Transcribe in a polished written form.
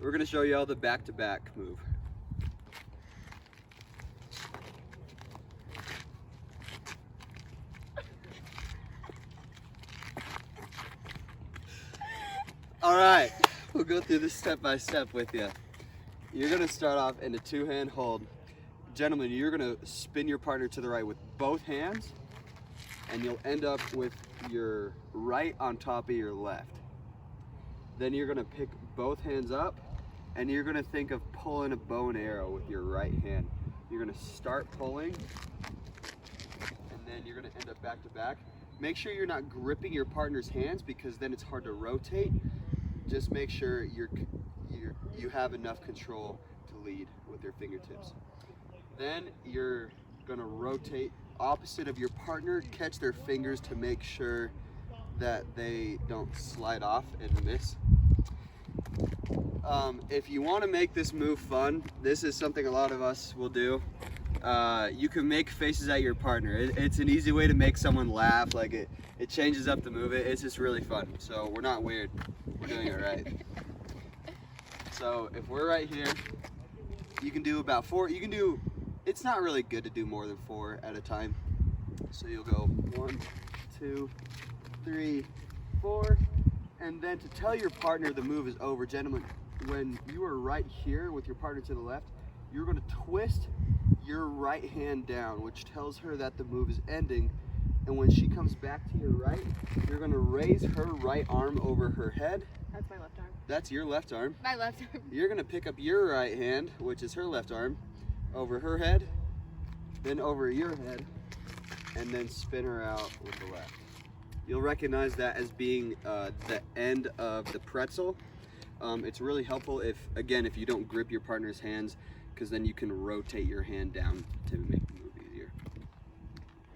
We're gonna show you all the back-to-back move. All right, we'll go through this step by step with you. You're gonna start off in a two-hand hold. Gentlemen, you're gonna spin your partner to the right with both hands, and you'll end up with your right on top of your left. Then you're gonna pick both hands up, and you're gonna think of pulling a bow and arrow with your right hand. You're gonna start pulling, and then you're gonna end up back to back. Make sure you're not gripping your partner's hands because then it's hard to rotate. Just make sure you have enough control to lead with your fingertips. Then you're gonna rotate opposite of your partner, catch their fingers to make sure that they don't slide off and miss. If you want to make this move fun, this is something a lot of us will do. You can make faces at your partner. It's an easy way to make someone laugh. Like it changes up the move. It's just really fun. So we're not weird. We're doing it right. So if we're right here, you can do about 4. You can do. It's not really good to do more than 4 at a time. So you'll go 1, 2, 3, 4, and then to tell your partner the move is over, gentlemen, when you are right here with your partner to the left, you're going to twist your right hand down, which tells her that the move is ending. And when she comes back to your right, you're going to raise her right arm over her head. That's my left arm. That's your left arm. My left arm. You're going to pick up your right hand, which is her left arm, over her head, then over your head, and then spin her out with the left. You'll recognize that as being the end of the pretzel. It's really helpful if you don't grip your partner's hands, because then you can rotate your hand down to make